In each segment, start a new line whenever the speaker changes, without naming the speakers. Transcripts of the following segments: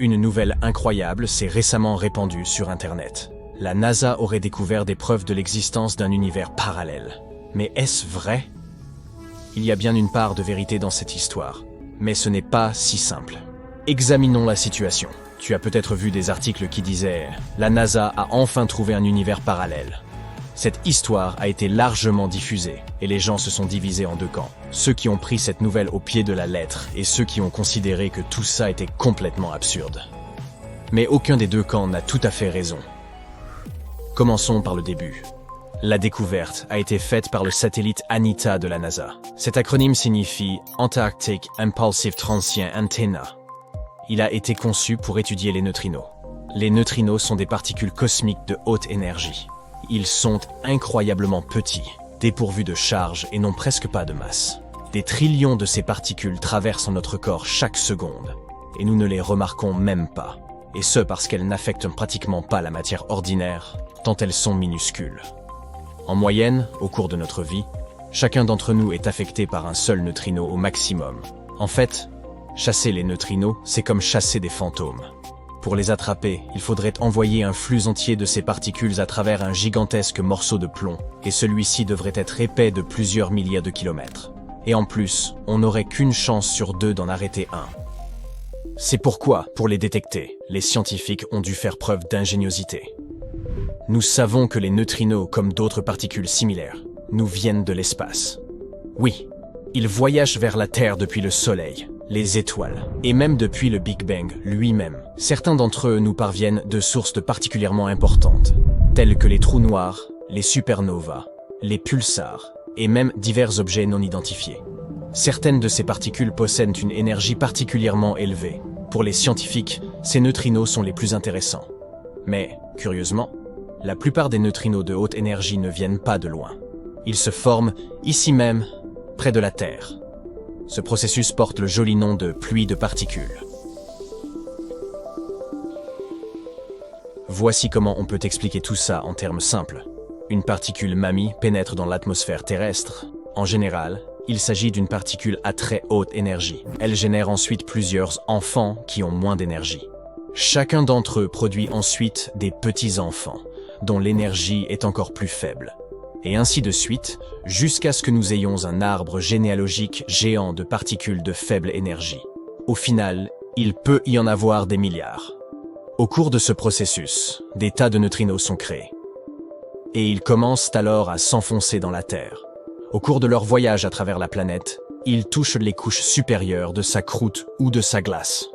Une nouvelle incroyable s'est récemment répandue sur Internet. La NASA aurait découvert des preuves de l'existence d'un univers parallèle. Mais est-ce vrai? Il y a bien une part de vérité dans cette histoire, mais ce n'est pas si simple. Examinons la situation. Tu as peut-être vu des articles qui disaient « La NASA a enfin trouvé un univers parallèle ». Cette histoire a été largement diffusée et les gens se sont divisés en deux camps. Ceux qui ont pris cette nouvelle au pied de la lettre et ceux qui ont considéré que tout ça était complètement absurde. Mais aucun des deux camps n'a tout à fait raison. Commençons par le début. La découverte a été faite par le satellite ANITA de la NASA. Cet acronyme signifie Antarctic Impulsive Transient Antenna. Il a été conçu pour étudier les neutrinos. Les neutrinos sont des particules cosmiques de haute énergie. Ils sont incroyablement petits, dépourvus de charge et n'ont presque pas de masse. Des trillions de ces particules traversent notre corps chaque seconde, et nous ne les remarquons même pas. Et ce parce qu'elles n'affectent pratiquement pas la matière ordinaire, tant elles sont minuscules. En moyenne, au cours de notre vie, chacun d'entre nous est affecté par un seul neutrino au maximum. En fait, chasser les neutrinos, c'est comme chasser des fantômes. Pour les attraper, il faudrait envoyer un flux entier de ces particules à travers un gigantesque morceau de plomb, et celui-ci devrait être épais de plusieurs milliers de kilomètres. Et en plus, on n'aurait qu'une chance sur deux d'en arrêter un. C'est pourquoi, pour les détecter, les scientifiques ont dû faire preuve d'ingéniosité. Nous savons que les neutrinos, comme d'autres particules similaires, nous viennent de l'espace. Oui, ils voyagent vers la Terre depuis le Soleil, les étoiles, et même depuis le Big Bang lui-même. Certains d'entre eux nous parviennent de sources particulièrement importantes, telles que les trous noirs, les supernovas, les pulsars, et même divers objets non identifiés. Certaines de ces particules possèdent une énergie particulièrement élevée. Pour les scientifiques, ces neutrinos sont les plus intéressants. Mais, curieusement, la plupart des neutrinos de haute énergie ne viennent pas de loin. Ils se forment ici même, près de la Terre. Ce processus porte le joli nom de pluie de particules. Voici comment on peut expliquer tout ça en termes simples. Une particule mamie pénètre dans l'atmosphère terrestre. En général, il s'agit d'une particule à très haute énergie. Elle génère ensuite plusieurs enfants qui ont moins d'énergie. Chacun d'entre eux produit ensuite des petits-enfants, dont l'énergie est encore plus faible. Et ainsi de suite, jusqu'à ce que nous ayons un arbre généalogique géant de particules de faible énergie. Au final, il peut y en avoir des milliards. Au cours de ce processus, des tas de neutrinos sont créés. Et ils commencent alors à s'enfoncer dans la Terre. Au cours de leur voyage à travers la planète, ils touchent les couches supérieures de sa croûte ou de sa glace.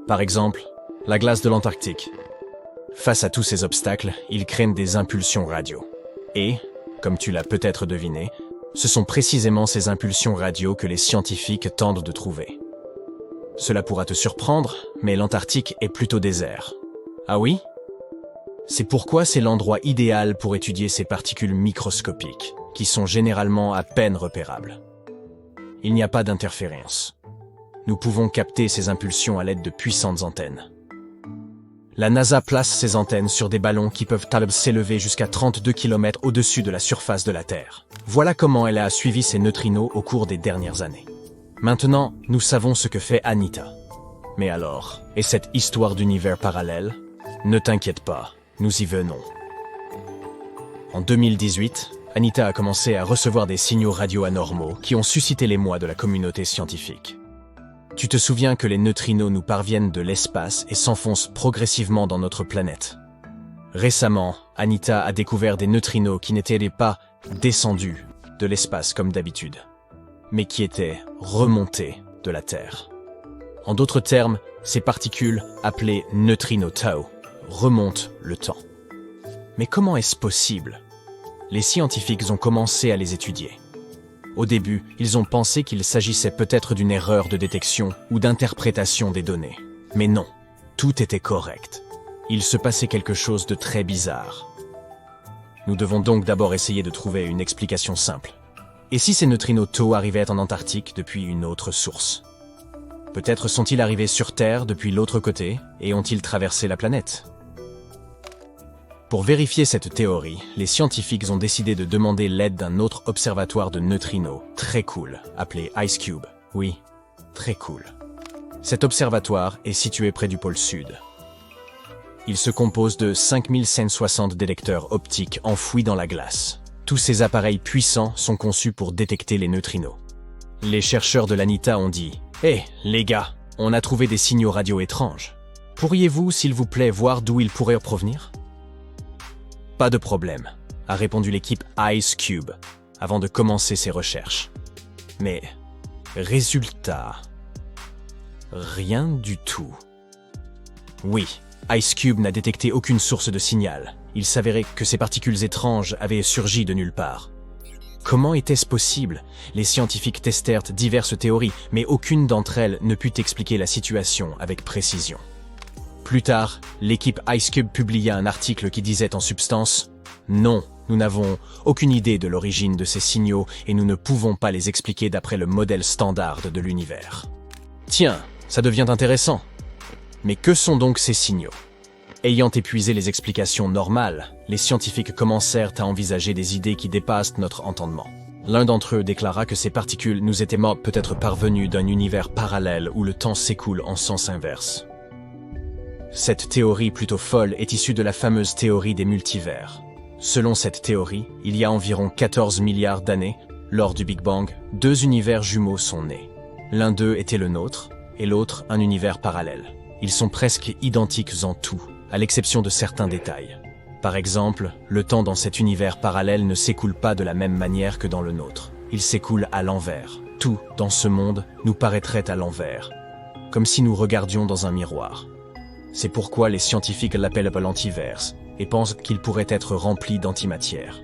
Par exemple, la glace de l'Antarctique. Face à tous ces obstacles, ils créent des impulsions radio. Et, comme tu l'as peut-être deviné, ce sont précisément ces impulsions radio que les scientifiques tentent de trouver. Cela pourra te surprendre, mais l'Antarctique est plutôt désert. Ah oui? C'est pourquoi c'est l'endroit idéal pour étudier ces particules microscopiques, qui sont généralement à peine repérables. Il n'y a pas d'interférence. Nous pouvons capter ces impulsions à l'aide de puissantes antennes. La NASA place ces antennes sur des ballons qui peuvent s'élever jusqu'à 32 km au-dessus de la surface de la Terre. Voilà comment elle a suivi ces neutrinos au cours des dernières années. Maintenant, nous savons ce que fait ANITA. Mais alors, et cette histoire d'univers parallèle? Ne t'inquiète pas, nous y venons. En 2018, ANITA a commencé à recevoir des signaux radio anormaux qui ont suscité l'émoi de la communauté scientifique. Tu te souviens que les neutrinos nous parviennent de l'espace et s'enfoncent progressivement dans notre planète. Récemment, ANITA a découvert des neutrinos qui n'étaient pas descendus de l'espace comme d'habitude, mais qui étaient remontés de la Terre. En d'autres termes, ces particules, appelées neutrinos tau, remontent le temps. Mais comment est-ce possible? Les scientifiques ont commencé à les étudier. Au début, ils ont pensé qu'il s'agissait peut-être d'une erreur de détection ou d'interprétation des données. Mais non, tout était correct. Il se passait quelque chose de très bizarre. Nous devons donc d'abord essayer de trouver une explication simple. Et si ces neutrinos tau arrivaient en Antarctique depuis une autre source? Peut-être sont-ils arrivés sur Terre depuis l'autre côté et ont-ils traversé la planète? Pour vérifier cette théorie, les scientifiques ont décidé de demander l'aide d'un autre observatoire de neutrinos très cool, appelé IceCube. Oui, très cool. Cet observatoire est situé près du pôle Sud. Il se compose de 5160 détecteurs optiques enfouis dans la glace. Tous ces appareils puissants sont conçus pour détecter les neutrinos. Les chercheurs de l'ANITA ont dit « Hé, les gars, on a trouvé des signaux radio étranges. Pourriez-vous, s'il vous plaît, voir d'où ils pourraient provenir ?» « Pas de problème », a répondu l'équipe Ice Cube avant de commencer ses recherches. Mais, résultat, rien du tout. Oui, Ice Cube n'a détecté aucune source de signal. Il s'avérait que ces particules étranges avaient surgi de nulle part. Comment était-ce possible? Les scientifiques testèrent diverses théories, mais aucune d'entre elles ne put expliquer la situation avec précision. Plus tard, l'équipe Ice Cube publia un article qui disait en substance « Non, nous n'avons aucune idée de l'origine de ces signaux et nous ne pouvons pas les expliquer d'après le modèle standard de l'univers. » Tiens, ça devient intéressant. Mais que sont donc ces signaux? Ayant épuisé les explications normales, les scientifiques commencèrent à envisager des idées qui dépassent notre entendement. L'un d'entre eux déclara que ces particules nous étaient peut-être parvenues d'un univers parallèle où le temps s'écoule en sens inverse. Cette théorie plutôt folle est issue de la fameuse théorie des multivers. Selon cette théorie, il y a environ 14 milliards d'années, lors du Big Bang, deux univers jumeaux sont nés. L'un d'eux était le nôtre, et l'autre un univers parallèle. Ils sont presque identiques en tout, à l'exception de certains détails. Par exemple, le temps dans cet univers parallèle ne s'écoule pas de la même manière que dans le nôtre. Il s'écoule à l'envers. Tout, dans ce monde, nous paraîtrait à l'envers, comme si nous regardions dans un miroir. C'est pourquoi les scientifiques l'appellent l'antiverse et pensent qu'il pourrait être rempli d'antimatière.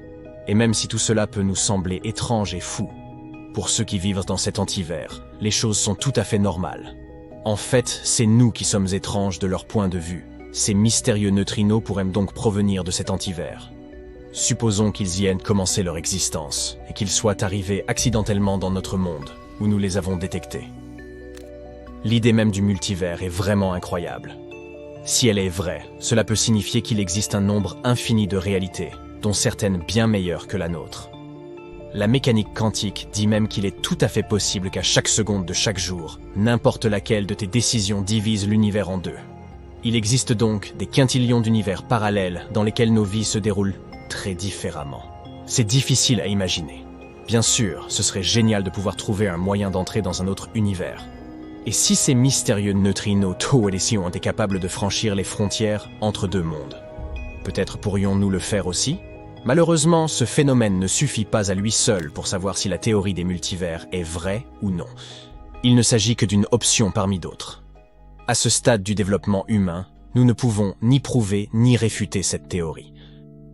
Et même si tout cela peut nous sembler étrange et fou, pour ceux qui vivent dans cet antivers, les choses sont tout à fait normales. En fait, c'est nous qui sommes étranges de leur point de vue. Ces mystérieux neutrinos pourraient donc provenir de cet antivers. Supposons qu'ils y aient commencé leur existence et qu'ils soient arrivés accidentellement dans notre monde, où nous les avons détectés. L'idée même du multivers est vraiment incroyable. Si elle est vraie, cela peut signifier qu'il existe un nombre infini de réalités, dont certaines bien meilleures que la nôtre. La mécanique quantique dit même qu'il est tout à fait possible qu'à chaque seconde de chaque jour, n'importe laquelle de tes décisions divise l'univers en deux. Il existe donc des quintillions d'univers parallèles dans lesquels nos vies se déroulent très différemment. C'est difficile à imaginer. Bien sûr, ce serait génial de pouvoir trouver un moyen d'entrer dans un autre univers. Et si ces mystérieux neutrinos tôt et ici ont été capables de franchir les frontières entre deux mondes? Peut-être pourrions-nous le faire aussi? Malheureusement, ce phénomène ne suffit pas à lui seul pour savoir si la théorie des multivers est vraie ou non. Il ne s'agit que d'une option parmi d'autres. À ce stade du développement humain, nous ne pouvons ni prouver ni réfuter cette théorie.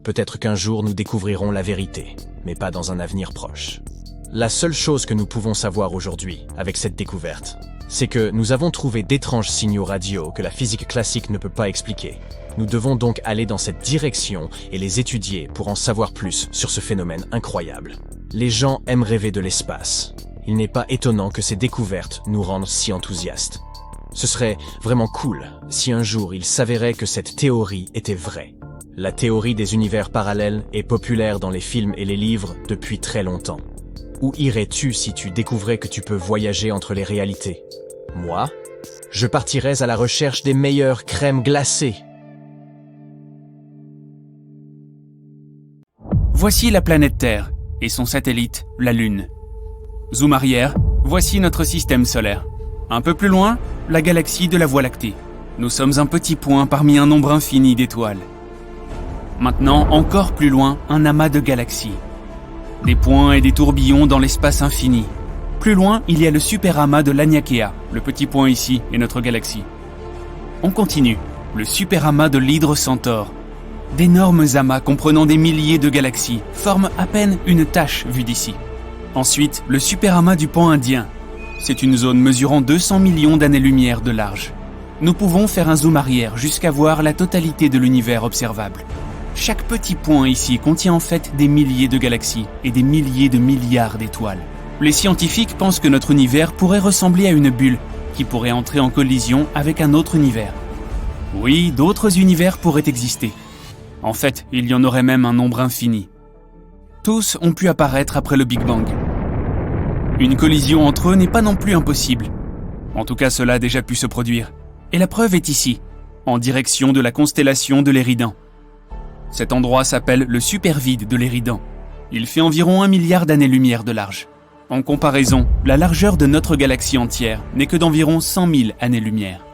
Peut-être qu'un jour nous découvrirons la vérité, mais pas dans un avenir proche. La seule chose que nous pouvons savoir aujourd'hui, avec cette découverte, c'est que nous avons trouvé d'étranges signaux radio que la physique classique ne peut pas expliquer. Nous devons donc aller dans cette direction et les étudier pour en savoir plus sur ce phénomène incroyable. Les gens aiment rêver de l'espace. Il n'est pas étonnant que ces découvertes nous rendent si enthousiastes. Ce serait vraiment cool si un jour il s'avérait que cette théorie était vraie. La théorie des univers parallèles est populaire dans les films et les livres depuis très longtemps. Où irais-tu si tu découvrais que tu peux voyager entre les réalités? Moi, je partirais à la recherche des meilleures crèmes glacées.
Voici la planète Terre et son satellite, la Lune. Zoom arrière, voici notre système solaire. Un peu plus loin, la galaxie de la Voie lactée. Nous sommes un petit point parmi un nombre infini d'étoiles. Maintenant, encore plus loin, un amas de galaxies. Des points et des tourbillons dans l'espace infini. Plus loin, il y a le superamas de l'Aniakea, le petit point ici est notre galaxie. On continue, le superamas de l'Hydre Centaure. D'énormes amas comprenant des milliers de galaxies forment à peine une tache vue d'ici. Ensuite, le superamas du Pan Indien. C'est une zone mesurant 200 millions d'années-lumière de large. Nous pouvons faire un zoom arrière jusqu'à voir la totalité de l'univers observable. Chaque petit point ici contient en fait des milliers de galaxies et des milliers de milliards d'étoiles. Les scientifiques pensent que notre univers pourrait ressembler à une bulle qui pourrait entrer en collision avec un autre univers. Oui, d'autres univers pourraient exister. En fait, il y en aurait même un nombre infini. Tous ont pu apparaître après le Big Bang. Une collision entre eux n'est pas non plus impossible. En tout cas, cela a déjà pu se produire. Et la preuve est ici, en direction de la constellation de l'Éridan. Cet endroit s'appelle le supervide de l'Éridan. Il fait environ 1 milliard d'années-lumière de large. En comparaison, la largeur de notre galaxie entière n'est que d'environ 100 000 années-lumière.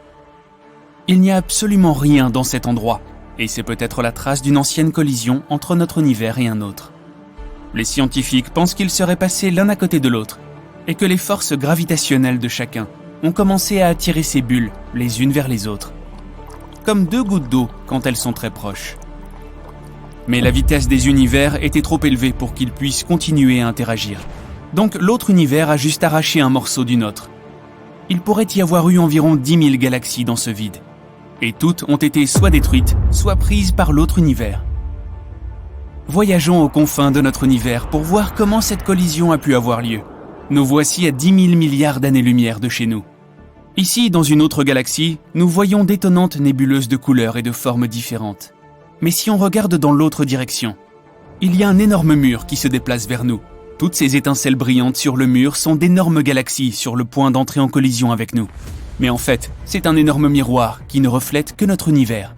Il n'y a absolument rien dans cet endroit, et c'est peut-être la trace d'une ancienne collision entre notre univers et un autre. Les scientifiques pensent qu'ils seraient passés l'un à côté de l'autre, et que les forces gravitationnelles de chacun ont commencé à attirer ces bulles les unes vers les autres, comme 2 gouttes d'eau quand elles sont très proches. Mais la vitesse des univers était trop élevée pour qu'ils puissent continuer à interagir. Donc l'autre univers a juste arraché un morceau du nôtre. Il pourrait y avoir eu environ 10 000 galaxies dans ce vide, et toutes ont été soit détruites, soit prises par l'autre univers. Voyageons aux confins de notre univers pour voir comment cette collision a pu avoir lieu. Nous voici à 10 000 milliards d'années-lumière de chez nous. Ici, dans une autre galaxie, nous voyons d'étonnantes nébuleuses de couleurs et de formes différentes. Mais si on regarde dans l'autre direction, il y a un énorme mur qui se déplace vers nous. Toutes ces étincelles brillantes sur le mur sont d'énormes galaxies sur le point d'entrer en collision avec nous. Mais en fait, c'est un énorme miroir qui ne reflète que notre univers.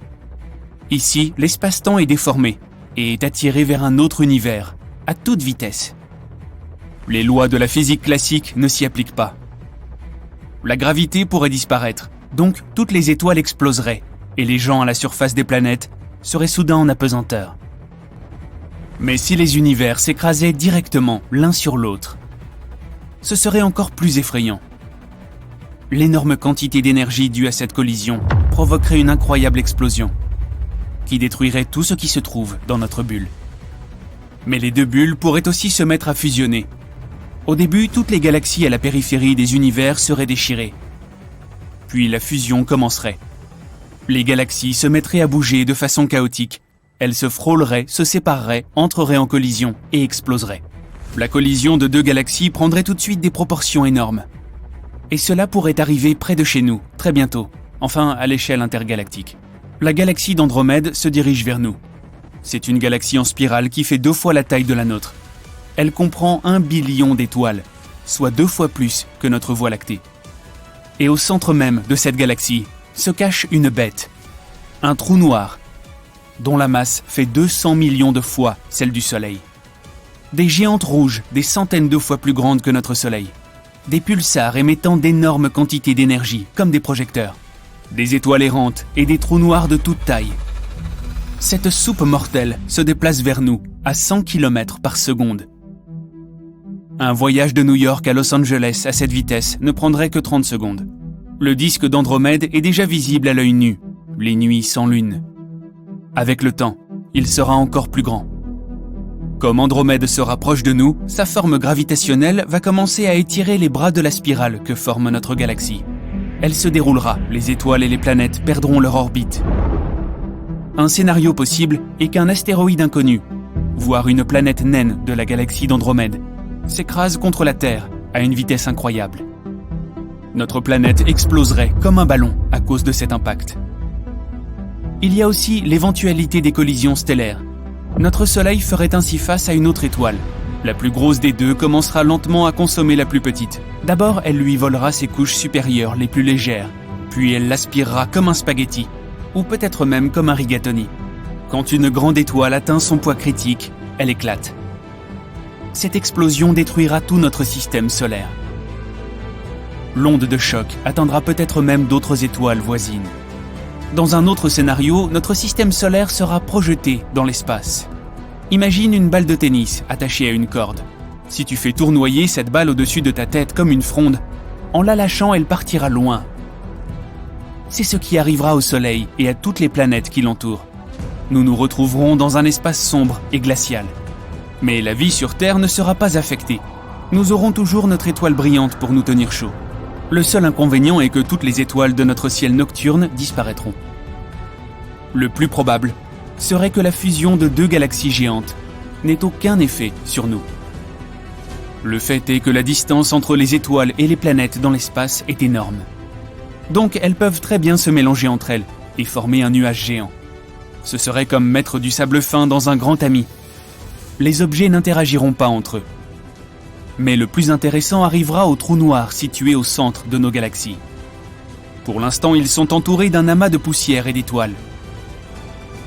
Ici, l'espace-temps est déformé et est attiré vers un autre univers, à toute vitesse. Les lois de la physique classique ne s'y appliquent pas. La gravité pourrait disparaître, donc toutes les étoiles exploseraient, et les gens à la surface des planètes seraient soudain en apesanteur. Mais si les univers s'écrasaient directement l'un sur l'autre, ce serait encore plus effrayant. L'énorme quantité d'énergie due à cette collision provoquerait une incroyable explosion, qui détruirait tout ce qui se trouve dans notre bulle. Mais les 2 bulles pourraient aussi se mettre à fusionner. Au début, toutes les galaxies à la périphérie des univers seraient déchirées. Puis la fusion commencerait. Les galaxies se mettraient à bouger de façon chaotique. Elles se frôleraient, se sépareraient, entreraient en collision et exploseraient. La collision de 2 galaxies prendrait tout de suite des proportions énormes. Et cela pourrait arriver près de chez nous, très bientôt, enfin à l'échelle intergalactique. La galaxie d'Andromède se dirige vers nous. C'est une galaxie en spirale qui fait 2 fois la taille de la nôtre. Elle comprend 1 billion d'étoiles, soit 2 fois plus que notre Voie lactée. Et au centre même de cette galaxie se cache une bête, un trou noir, dont la masse fait 200 millions de fois celle du Soleil. Des géantes rouges, des centaines de fois plus grandes que notre Soleil. Des pulsars émettant d'énormes quantités d'énergie, comme des projecteurs. Des étoiles errantes et des trous noirs de toute taille. Cette soupe mortelle se déplace vers nous à 100 km par seconde. Un voyage de New York à Los Angeles à cette vitesse ne prendrait que 30 secondes. Le disque d'Andromède est déjà visible à l'œil nu, les nuits sans lune. Avec le temps, il sera encore plus grand. Comme Andromède se rapproche de nous, sa forme gravitationnelle va commencer à étirer les bras de la spirale que forme notre galaxie. Elle se déroulera, les étoiles et les planètes perdront leur orbite. Un scénario possible est qu'un astéroïde inconnu, voire une planète naine de la galaxie d'Andromède, s'écrase contre la Terre à une vitesse incroyable. Notre planète exploserait comme un ballon à cause de cet impact. Il y a aussi l'éventualité des collisions stellaires. Notre Soleil ferait ainsi face à une autre étoile. La plus grosse des 2 commencera lentement à consommer la plus petite. D'abord, elle lui volera ses couches supérieures les plus légères, puis elle l'aspirera comme un spaghetti, ou peut-être même comme un rigatoni. Quand une grande étoile atteint son poids critique, elle éclate. Cette explosion détruira tout notre système solaire. L'onde de choc atteindra peut-être même d'autres étoiles voisines. Dans un autre scénario, notre système solaire sera projeté dans l'espace. Imagine une balle de tennis attachée à une corde. Si tu fais tournoyer cette balle au-dessus de ta tête comme une fronde, en la lâchant, elle partira loin. C'est ce qui arrivera au Soleil et à toutes les planètes qui l'entourent. Nous nous retrouverons dans un espace sombre et glacial. Mais la vie sur Terre ne sera pas affectée. Nous aurons toujours notre étoile brillante pour nous tenir chaud. Le seul inconvénient est que toutes les étoiles de notre ciel nocturne disparaîtront. Le plus probable serait que la fusion de 2 galaxies géantes n'ait aucun effet sur nous. Le fait est que la distance entre les étoiles et les planètes dans l'espace est énorme. Donc elles peuvent très bien se mélanger entre elles et former un nuage géant. Ce serait comme mettre du sable fin dans un grand tamis. Les objets n'interagiront pas entre eux. Mais le plus intéressant arrivera au trou noir situé au centre de nos galaxies. Pour l'instant, ils sont entourés d'un amas de poussière et d'étoiles.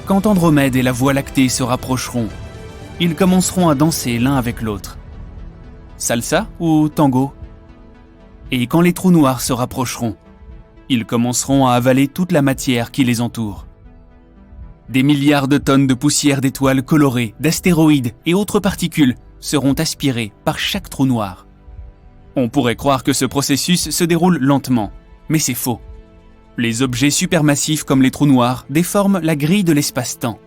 Quand Andromède et la Voie lactée se rapprocheront, ils commenceront à danser l'un avec l'autre. Salsa ou tango? Et quand les trous noirs se rapprocheront, ils commenceront à avaler toute la matière qui les entoure. Des milliards de tonnes de poussière d'étoiles colorées, d'astéroïdes et autres particules seront aspirées par chaque trou noir. On pourrait croire que ce processus se déroule lentement, mais c'est faux. Les objets supermassifs comme les trous noirs déforment la grille de l'espace-temps.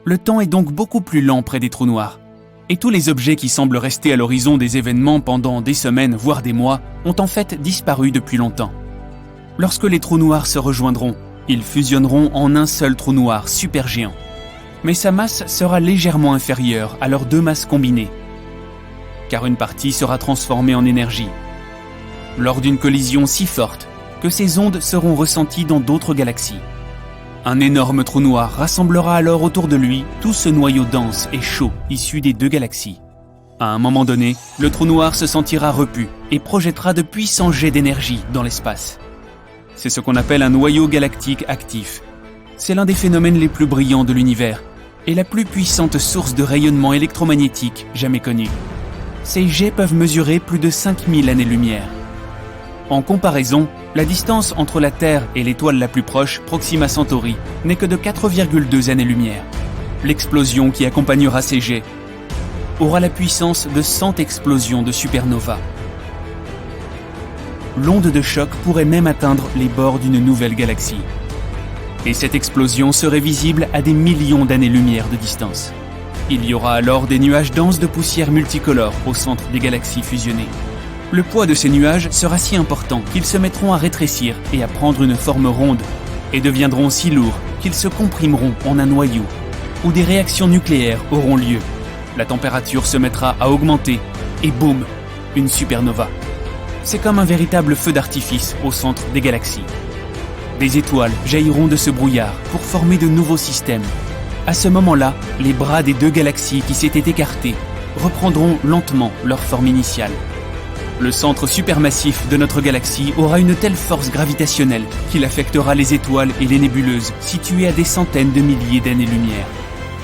Le temps est donc beaucoup plus lent près des trous noirs. Et tous les objets qui semblent rester à l'horizon des événements pendant des semaines, voire des mois, ont en fait disparu depuis longtemps. Lorsque les trous noirs se rejoindront, ils fusionneront en un seul trou noir supergéant. Mais sa masse sera légèrement inférieure à leurs deux masses combinées, car une partie sera transformée en énergie. Lors d'une collision si forte que ces ondes seront ressenties dans d'autres galaxies. Un énorme trou noir rassemblera alors autour de lui tout ce noyau dense et chaud issu des deux galaxies. À un moment donné, le trou noir se sentira repu et projettera de puissants jets d'énergie dans l'espace. C'est ce qu'on appelle un noyau galactique actif. C'est l'un des phénomènes les plus brillants de l'univers et la plus puissante source de rayonnement électromagnétique jamais connue. Ces jets peuvent mesurer plus de 5000 années-lumière. En comparaison, la distance entre la Terre et l'étoile la plus proche, Proxima Centauri, n'est que de 4,2 années-lumière. L'explosion qui accompagnera ces jets aura la puissance de 100 explosions de supernova. L'onde de choc pourrait même atteindre les bords d'une nouvelle galaxie. Et cette explosion serait visible à des millions d'années-lumière de distance. Il y aura alors des nuages denses de poussière multicolore au centre des galaxies fusionnées. Le poids de ces nuages sera si important qu'ils se mettront à rétrécir et à prendre une forme ronde, et deviendront si lourds qu'ils se comprimeront en un noyau, où des réactions nucléaires auront lieu. La température se mettra à augmenter, et boum, une supernova. C'est comme un véritable feu d'artifice au centre des galaxies. Des étoiles jailliront de ce brouillard pour former de nouveaux systèmes. À ce moment-là, les bras des deux galaxies qui s'étaient écartés reprendront lentement leur forme initiale. Le centre supermassif de notre galaxie aura une telle force gravitationnelle qu'il affectera les étoiles et les nébuleuses situées à des centaines de milliers d'années-lumière.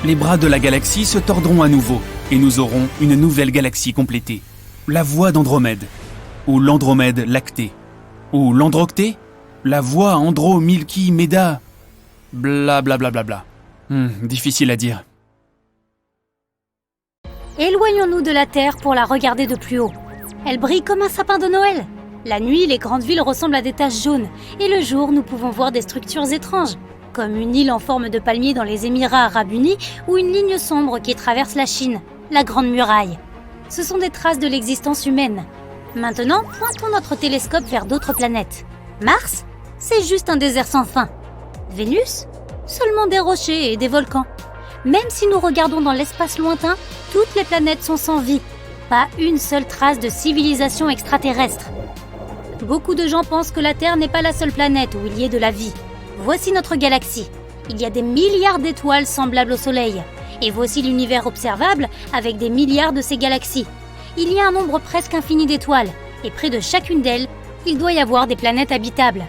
Les bras de la galaxie se tordront à nouveau et nous aurons une nouvelle galaxie complétée. La Voie d'Andromède, ou l'Andromède lactée, ou l'Androctée, la Voie Andro-Milky-Méda, blablabla. Difficile à dire.
Éloignons-nous de la Terre pour la regarder de plus haut. Elle brille comme un sapin de Noël. La nuit, les grandes villes ressemblent à des taches jaunes. Et le jour, nous pouvons voir des structures étranges, comme une île en forme de palmier dans les Émirats Arabes Unis ou une ligne sombre qui traverse la Chine, la Grande Muraille. Ce sont des traces de l'existence humaine. Maintenant, pointons notre télescope vers d'autres planètes. Mars, c'est juste un désert sans fin. Vénus, seulement des rochers et des volcans. Même si nous regardons dans l'espace lointain, toutes les planètes sont sans vie. Pas une seule trace de civilisation extraterrestre. Beaucoup de gens pensent que la Terre n'est pas la seule planète où il y ait de la vie. Voici notre galaxie. Il y a des milliards d'étoiles semblables au Soleil. Et voici l'univers observable avec des milliards de ces galaxies. Il y a un nombre presque infini d'étoiles. Et près de chacune d'elles, il doit y avoir des planètes habitables.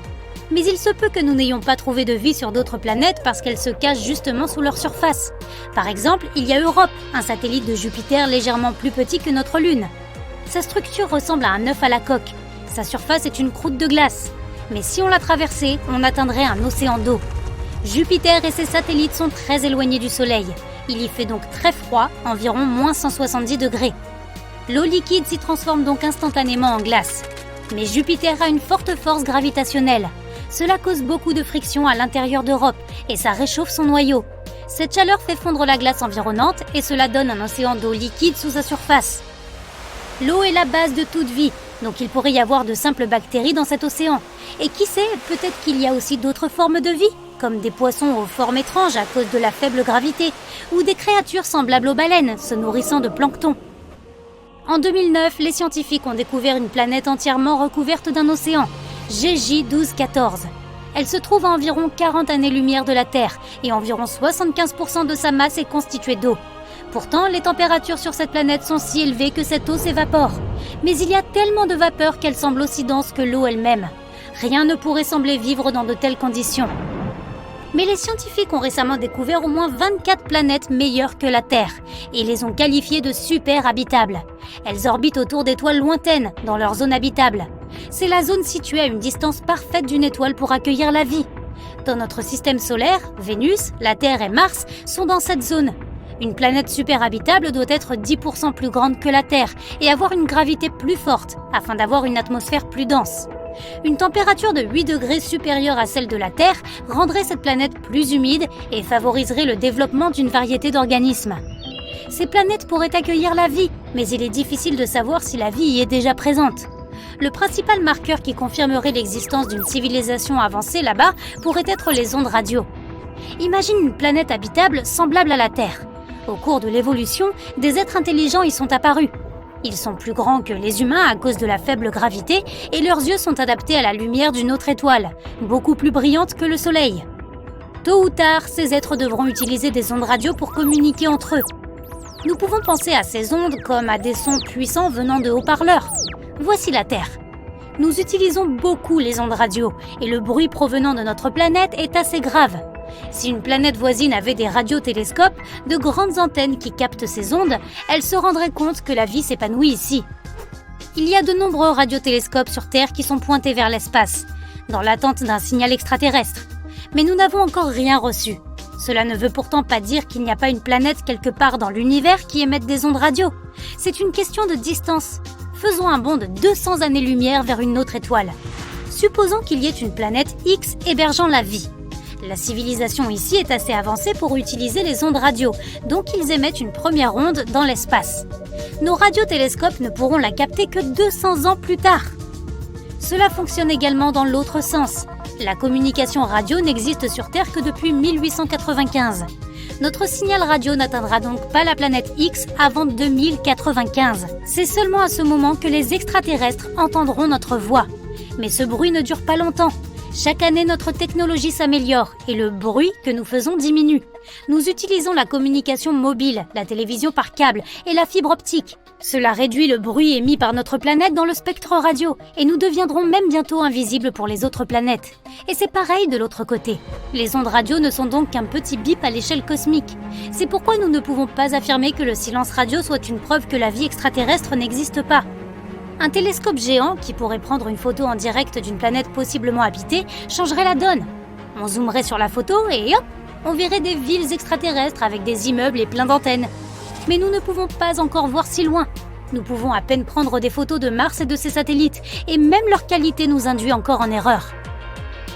Mais il se peut que nous n'ayons pas trouvé de vie sur d'autres planètes parce qu'elles se cachent justement sous leur surface. Par exemple, il y a Europe, un satellite de Jupiter légèrement plus petit que notre Lune. Sa structure ressemble à un œuf à la coque. Sa surface est une croûte de glace. Mais si on la traversait, on atteindrait un océan d'eau. Jupiter et ses satellites sont très éloignés du Soleil. Il y fait donc très froid, environ moins 170 degrés. L'eau liquide s'y transforme donc instantanément en glace. Mais Jupiter a une forte force gravitationnelle. Cela cause beaucoup de friction à l'intérieur d'Europe et ça réchauffe son noyau. Cette chaleur fait fondre la glace environnante et cela donne un océan d'eau liquide sous sa surface. L'eau est la base de toute vie, donc il pourrait y avoir de simples bactéries dans cet océan. Et qui sait, peut-être qu'il y a aussi d'autres formes de vie, comme des poissons aux formes étranges à cause de la faible gravité, ou des créatures semblables aux baleines, se nourrissant de plancton. En 2009, les scientifiques ont découvert une planète entièrement recouverte d'un océan, GJ 1214. Elle se trouve à environ 40 années-lumière de la Terre et environ 75% de sa masse est constituée d'eau. Pourtant, les températures sur cette planète sont si élevées que cette eau s'évapore. Mais il y a tellement de vapeur qu'elle semble aussi dense que l'eau elle-même. Rien ne pourrait sembler vivre dans de telles conditions. Mais les scientifiques ont récemment découvert au moins 24 planètes meilleures que la Terre et les ont qualifiées de super habitables. Elles orbitent autour d'étoiles lointaines dans leur zone habitable. C'est la zone située à une distance parfaite d'une étoile pour accueillir la vie. Dans notre système solaire, Vénus, la Terre et Mars sont dans cette zone. Une planète super habitable doit être 10% plus grande que la Terre et avoir une gravité plus forte afin d'avoir une atmosphère plus dense. Une température de 8 degrés supérieure à celle de la Terre rendrait cette planète plus humide et favoriserait le développement d'une variété d'organismes. Ces planètes pourraient accueillir la vie, mais il est difficile de savoir si la vie y est déjà présente. Le principal marqueur qui confirmerait l'existence d'une civilisation avancée là-bas pourrait être les ondes radio. Imagine une planète habitable semblable à la Terre. Au cours de l'évolution, des êtres intelligents y sont apparus. Ils sont plus grands que les humains à cause de la faible gravité et leurs yeux sont adaptés à la lumière d'une autre étoile, beaucoup plus brillante que le Soleil. Tôt ou tard, ces êtres devront utiliser des ondes radio pour communiquer entre eux. Nous pouvons penser à ces ondes comme à des sons puissants venant de haut-parleurs. Voici la Terre. Nous utilisons beaucoup les ondes radio et le bruit provenant de notre planète est assez grave. Si une planète voisine avait des radiotélescopes, de grandes antennes qui captent ces ondes, elle se rendrait compte que la vie s'épanouit ici. Il y a de nombreux radiotélescopes sur Terre qui sont pointés vers l'espace, dans l'attente d'un signal extraterrestre. Mais nous n'avons encore rien reçu. Cela ne veut pourtant pas dire qu'il n'y a pas une planète quelque part dans l'univers qui émette des ondes radio. C'est une question de distance. Faisons un bond de 200 années-lumière vers une autre étoile. Supposons qu'il y ait une planète X hébergeant la vie. La civilisation ici est assez avancée pour utiliser les ondes radio, donc ils émettent une première onde dans l'espace. Nos radiotélescopes ne pourront la capter que 200 ans plus tard. Cela fonctionne également dans l'autre sens. La communication radio n'existe sur Terre que depuis 1895. Notre signal radio n'atteindra donc pas la planète X avant 2095. C'est seulement à ce moment que les extraterrestres entendront notre voix. Mais ce bruit ne dure pas longtemps. Chaque année, notre technologie s'améliore et le bruit que nous faisons diminue. Nous utilisons la communication mobile, la télévision par câble et la fibre optique. Cela réduit le bruit émis par notre planète dans le spectre radio et nous deviendrons même bientôt invisibles pour les autres planètes. Et c'est pareil de l'autre côté. Les ondes radio ne sont donc qu'un petit bip à l'échelle cosmique. C'est pourquoi nous ne pouvons pas affirmer que le silence radio soit une preuve que la vie extraterrestre n'existe pas. Un télescope géant qui pourrait prendre une photo en direct d'une planète possiblement habitée changerait la donne. On zoomerait sur la photo et hop, on verrait des villes extraterrestres avec des immeubles et plein d'antennes. Mais nous ne pouvons pas encore voir si loin. Nous pouvons à peine prendre des photos de Mars et de ses satellites, et même leur qualité nous induit encore en erreur.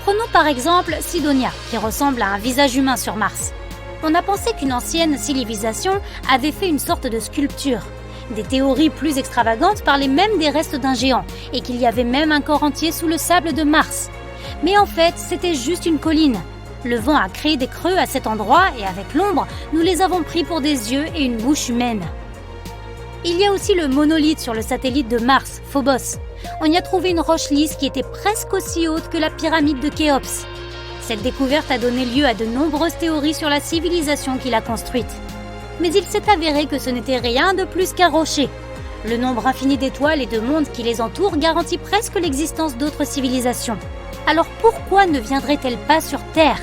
Prenons par exemple Sidonia, qui ressemble à un visage humain sur Mars. On a pensé qu'une ancienne civilisation avait fait une sorte de sculpture. Des théories plus extravagantes parlaient même des restes d'un géant et qu'il y avait même un corps entier sous le sable de Mars. Mais en fait, c'était juste une colline. Le vent a créé des creux à cet endroit et avec l'ombre, nous les avons pris pour des yeux et une bouche humaine. Il y a aussi le monolithe sur le satellite de Mars, Phobos. On y a trouvé une roche lisse qui était presque aussi haute que la pyramide de Khéops. Cette découverte a donné lieu à de nombreuses théories sur la civilisation qui l'a construite. Mais il s'est avéré que ce n'était rien de plus qu'un rocher. Le nombre infini d'étoiles et de mondes qui les entourent garantit presque l'existence d'autres civilisations. Alors pourquoi ne viendraient-elles pas sur Terre ?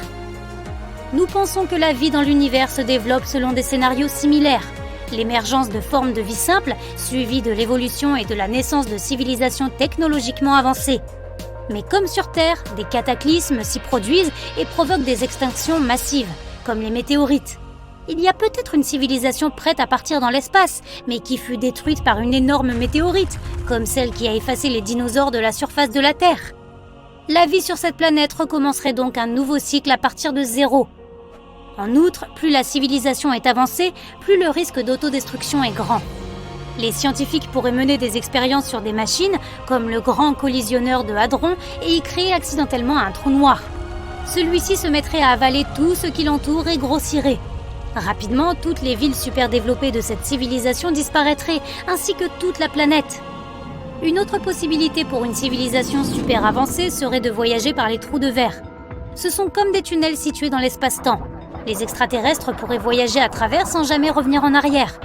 Nous pensons que la vie dans l'univers se développe selon des scénarios similaires. L'émergence de formes de vie simples, suivie de l'évolution et de la naissance de civilisations technologiquement avancées. Mais comme sur Terre, des cataclysmes s'y produisent et provoquent des extinctions massives, comme les météorites. Il y a peut-être une civilisation prête à partir dans l'espace, mais qui fut détruite par une énorme météorite, comme celle qui a effacé les dinosaures de la surface de la Terre. La vie sur cette planète recommencerait donc un nouveau cycle à partir de zéro. En outre, plus la civilisation est avancée, plus le risque d'autodestruction est grand. Les scientifiques pourraient mener des expériences sur des machines, comme le grand collisionneur de Hadron, et y créer accidentellement un trou noir. Celui-ci se mettrait à avaler tout ce qui l'entoure et grossirait. Rapidement, toutes les villes super développées de cette civilisation disparaîtraient, ainsi que toute la planète. Une autre possibilité pour une civilisation super avancée serait de voyager par les trous de verre. Ce sont comme des tunnels situés dans l'espace-temps. Les extraterrestres pourraient voyager à travers sans jamais revenir en arrière.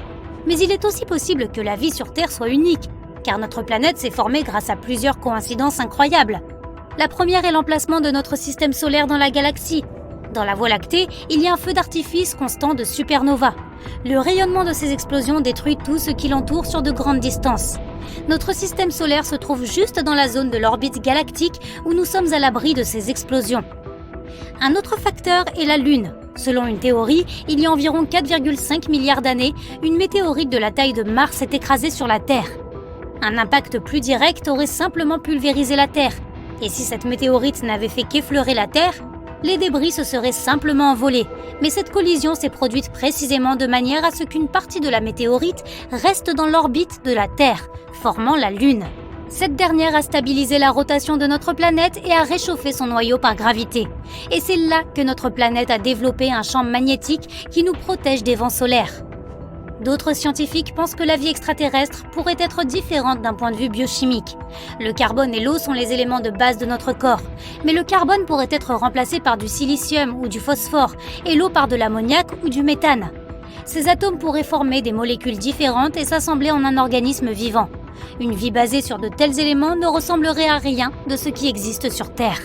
Mais il est aussi possible que la vie sur Terre soit unique, car notre planète s'est formée grâce à plusieurs coïncidences incroyables. La première est l'emplacement de notre système solaire dans la galaxie. Dans la Voie lactée, il y a un feu d'artifice constant de supernovas. Le rayonnement de ces explosions détruit tout ce qui l'entoure sur de grandes distances. Notre système solaire se trouve juste dans la zone de l'orbite galactique où nous sommes à l'abri de ces explosions. Un autre facteur est la Lune. Selon une théorie, il y a environ 4,5 milliards d'années, une météorite de la taille de Mars s'est écrasée sur la Terre. Un impact plus direct aurait simplement pulvérisé la Terre. Et si cette météorite n'avait fait qu'effleurer la Terre, les débris se seraient simplement envolés. Mais cette collision s'est produite précisément de manière à ce qu'une partie de la météorite reste dans l'orbite de la Terre, formant la Lune. Cette dernière a stabilisé la rotation de notre planète et a réchauffé son noyau par gravité. Et c'est là que notre planète a développé un champ magnétique qui nous protège des vents solaires. D'autres scientifiques pensent que la vie extraterrestre pourrait être différente d'un point de vue biochimique. Le carbone et l'eau sont les éléments de base de notre corps, mais le carbone pourrait être remplacé par du silicium ou du phosphore et l'eau par de l'ammoniac ou du méthane. Ces atomes pourraient former des molécules différentes et s'assembler en un organisme vivant. Une vie basée sur de tels éléments ne ressemblerait à rien de ce qui existe sur Terre.